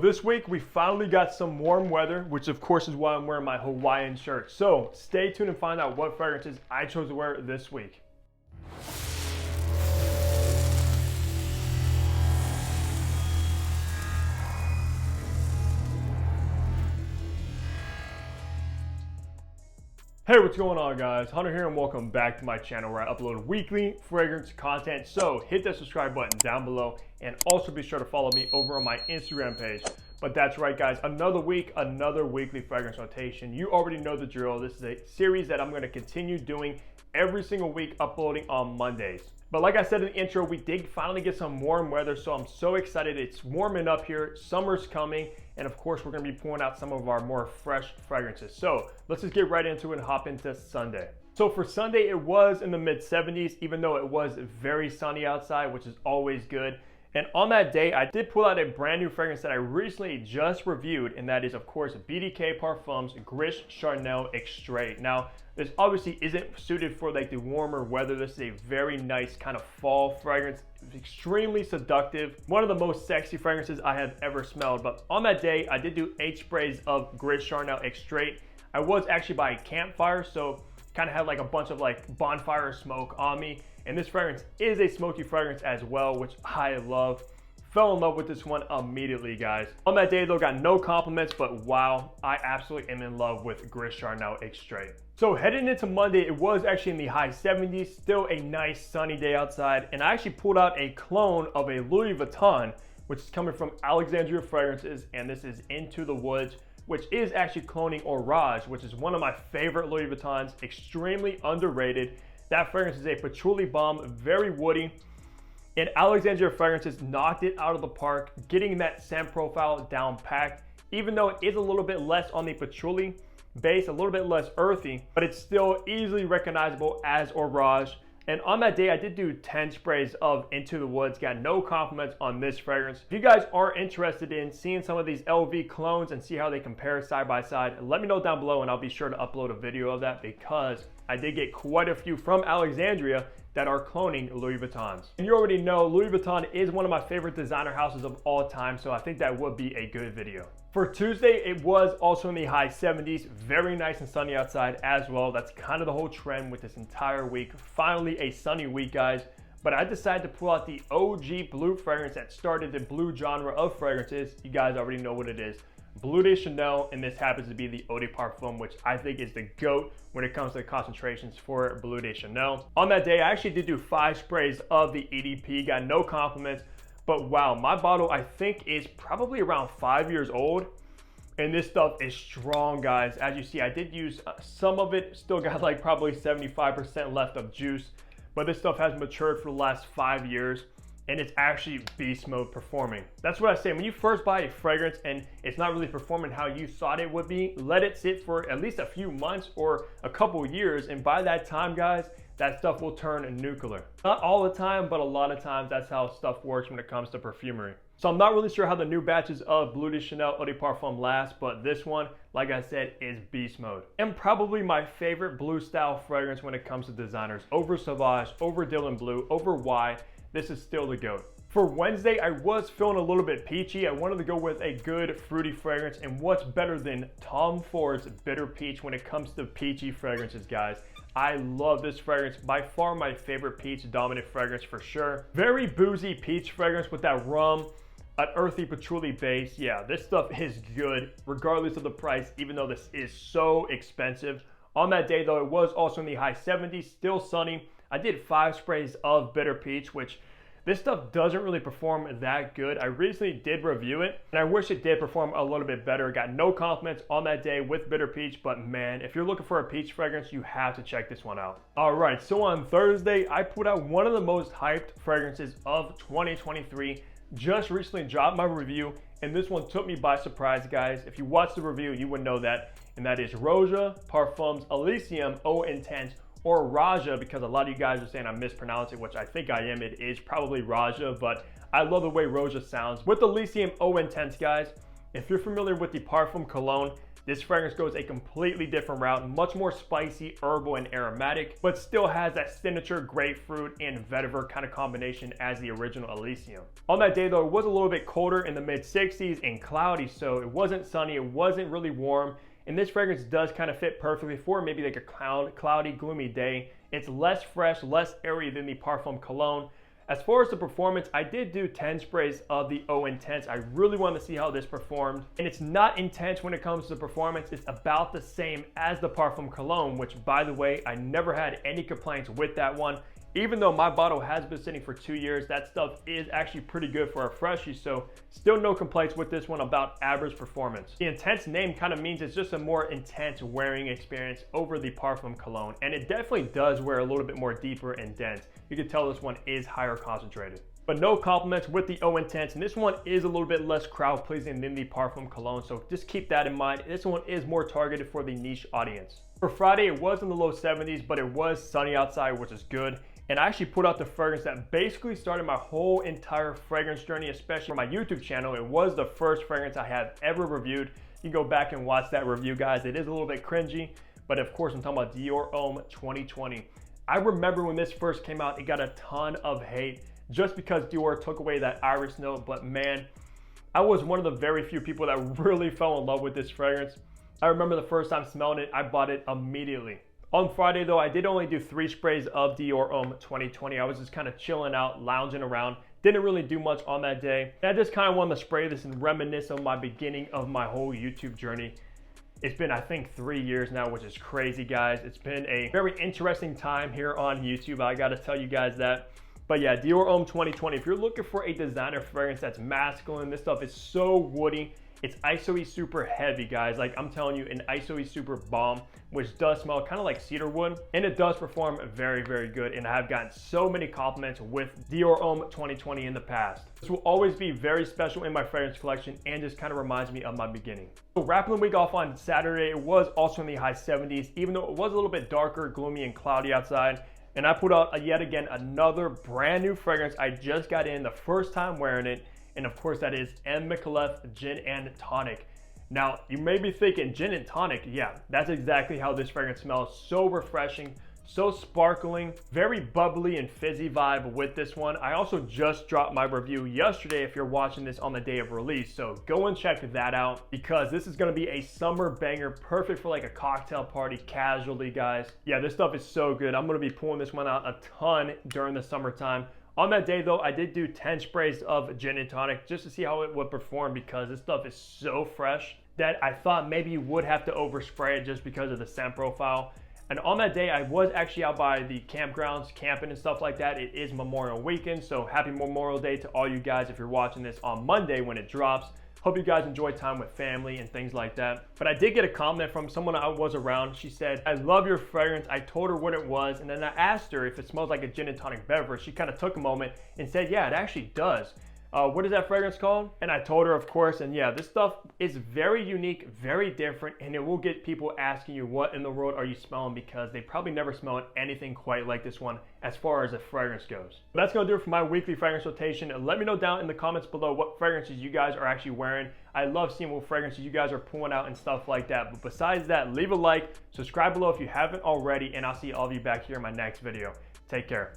This week we finally got some warm weather, which of course is why I'm wearing my Hawaiian shirt. So stay tuned and find out what fragrances I chose to wear this week. Hey, what's going on guys? Hunter here and welcome back to my channel where I upload weekly fragrance content. So hit that subscribe button down below and also be sure to follow me over on my Instagram page. But that's right guys, another week, another weekly fragrance rotation. You already know the drill. This is a series that I'm going to continue doing every single week, uploading on Mondays. But like I said in the intro, we did finally get some warm weather, so I'm so excited. It's warming up here, summer's coming, and of course we're going to be pulling out some of our more fresh fragrances. So let's just get right into it and hop into Sunday. So for Sunday, it was in the mid 70s, even though it was very sunny outside, which is always good. And on that day, I did pull out a brand new fragrance that I recently just reviewed, and that is, of course, BDK Parfums Gris Charnel Extrait. Now, this obviously isn't suited for like the warmer weather. This is a very nice kind of fall fragrance, extremely seductive. One of the most sexy fragrances I have ever smelled. But on that day, I did do 8 sprays of Gris Charnel Extrait. I was actually by a campfire, so kind of had like a bunch of like bonfire smoke on me. And this fragrance is a smoky fragrance as well, which I love. Fell in love with this one immediately, guys. On that day though, got no compliments, but wow, I absolutely am in love with Gris Charnel Extrait. So heading into Monday, it was actually in the high 70s, still a nice sunny day outside. And I actually pulled out a clone of a Louis Vuitton, which is coming from Alexandria Fragrances, and this is Into the Woods, which is actually cloning Orage, which is one of my favorite Louis Vuittons, extremely underrated. That fragrance is a patchouli bomb, very woody. And Alexandria Fragrances knocked it out of the park, getting that scent profile down packed. Even though it is a little bit less on the patchouli base, a little bit less earthy, but it's still easily recognizable as Orage. And on that day, I did do 10 sprays of Into the Woods. Got no compliments on this fragrance. If you guys are interested in seeing some of these LV clones and see how they compare side by side, let me know down below and I'll be sure to upload a video of that, because I did get quite a few from Alexandria that are cloning Louis Vuittons. And you already know Louis Vuitton is one of my favorite designer houses of all time, so I think that would be a good video. For Tuesday, it was also in the high 70s, very nice and sunny outside as well. That's kind of the whole trend with this entire week. Finally a sunny week, guys. But I decided to pull out the OG blue fragrance that started the blue genre of fragrances. You guys already know what it is. Bleu de Chanel, and this happens to be the Eau de Parfum, which I think is the GOAT when it comes to the concentrations for Bleu de Chanel. On that day, I actually did do 5 sprays of the EDP, got no compliments, but wow, my bottle I think is probably around 5 years old, and this stuff is strong, guys. As you see, I did use some of it, still got like probably 75% left of juice, but this stuff has matured for the last 5 years. And it's actually beast mode performing. That's what I say, when you first buy a fragrance and it's not really performing how you thought it would be, let it sit for at least a few months or a couple years, and by that time, guys, that stuff will turn nuclear. Not all the time, but a lot of times that's how stuff works when it comes to perfumery. So I'm not really sure how the new batches of Bleu de Chanel Eau de Parfum last, but this one, like I said, is beast mode. And probably my favorite blue style fragrance when it comes to designers. Over Sauvage, over Dylan Blue, over Y. This is still the GOAT. For Wednesday, I was feeling a little bit peachy. I wanted to go with a good fruity fragrance, and what's better than Tom Ford's Bitter Peach when it comes to peachy fragrances, guys. I love this fragrance, by far my favorite peach dominant fragrance for sure. Very boozy peach fragrance with that rum, an earthy patchouli base. Yeah, this stuff is good regardless of the price, even though this is so expensive. On that day though, it was also in the high 70s, still sunny. I did 5 sprays of Bitter Peach, which this stuff doesn't really perform that good. I recently did review it, and I wish it did perform a little bit better. Got no compliments on that day with Bitter Peach, but man, if you're looking for a peach fragrance, you have to check this one out. All right, so on Thursday, I put out one of the most hyped fragrances of 2023. Just recently dropped my review, and this one took me by surprise, guys. If you watched the review, you would know that, and that is Roja Parfums Elysium Eau Intense, or Raja, because a lot of you guys are saying I mispronounce it, which I think I am. It is probably Raja, but I love the way Roja sounds. With Elysium Eau Intense, guys, if you're familiar with the Parfum Cologne, This fragrance goes a completely different route, much more spicy, herbal, and aromatic, but still has that signature grapefruit and vetiver kind of combination as the original Elysium. On that day though, it was a little bit colder in the mid 60s and cloudy, so it wasn't sunny, it wasn't really warm, and this fragrance does kind of fit perfectly for maybe like a cloudy, gloomy day. It's less fresh, less airy than the Parfum Cologne. As far as the performance, I did do 10 sprays of the Eau Intense. I really wanted to see how this performed. And it's not intense when it comes to performance. It's about the same as the Parfum Cologne, which by the way, I never had any complaints with that one. Even though my bottle has been sitting for 2 years, that stuff is actually pretty good for a freshie, so still no complaints with this one about average performance. The Intense name kind of means it's just a more intense wearing experience over the Parfum Cologne, and it definitely does wear a little bit more deeper and dense. You can tell this one is higher concentrated. But no compliments with the Eau Intense, and this one is a little bit less crowd pleasing than the Parfum Cologne, so just keep that in mind. This one is more targeted for the niche audience. For Friday, it was in the low 70s, but it was sunny outside, which is good. And I actually put out the fragrance that basically started my whole entire fragrance journey, especially for my YouTube channel. It was the first fragrance I have ever reviewed. You can go back and watch that review, guys. It is a little bit cringy, but of course I'm talking about Dior Homme 2020. I remember when this first came out, it got a ton of hate just because Dior took away that iris note, but man, I was one of the very few people that really fell in love with this fragrance. I remember the first time smelling it, I bought it immediately. On Friday though, I did only do 3 sprays of Dior Homme 2020. I was just kind of chilling out, lounging around. Didn't really do much on that day. And I just kind of wanted to spray this and reminisce on my beginning of my whole YouTube journey. It's been, I think, 3 years now, which is crazy, guys. It's been a very interesting time here on YouTube. I gotta tell you guys that. But yeah, Dior Homme 2020. If you're looking for a designer fragrance that's masculine, this stuff is so woody. It's ISOE super heavy, guys. Like I'm telling you, an ISOE super bomb, which does smell kind of like cedar wood, and it does perform very, very good. And I've gotten so many compliments with Dior Homme 2020 in the past. This will always be very special in my fragrance collection and just kind of reminds me of my beginning. So wrapping the week off on Saturday, it was also in the high 70s, even though it was a little bit darker, gloomy, and cloudy outside. And I put out yet again another brand new fragrance. I just got in the first time wearing it. And of course that is M. Micallef Gin and Tonic. Now you may be thinking gin and tonic, yeah, that's exactly how this fragrance smells. So refreshing, so sparkling, very bubbly and fizzy vibe with this one. I also just dropped my review yesterday if you're watching this on the day of release, so go and check that out because this is gonna be a summer banger, perfect for like a cocktail party casually, guys. Yeah, this stuff is so good. I'm gonna be pulling this one out a ton during the summertime. On that day though, I did do 10 sprays of gin and tonic just to see how it would perform because this stuff is so fresh that I thought maybe you would have to overspray it just because of the scent profile. And on that day, I was actually out by the campgrounds, camping and stuff like that. It is Memorial Weekend, so happy Memorial Day to all you guys if you're watching this on Monday when it drops. Hope you guys enjoy time with family and things like that. But I did get a comment from someone I was around. She said, I love your fragrance. I told her what it was, and then I asked her if it smells like a gin and tonic beverage. She kind of took a moment and said, yeah, it actually does. What is that fragrance called? And I told her, of course, and yeah, this stuff is very unique, very different, and it will get people asking you what in the world are you smelling because they probably never smelled anything quite like this one as far as the fragrance goes. But that's gonna do it for my weekly fragrance rotation. And let me know down in the comments below what fragrances you guys are actually wearing. I love seeing what fragrances you guys are pulling out and stuff like that. But besides that, leave a like, subscribe below if you haven't already, and I'll see all of you back here in my next video. Take care.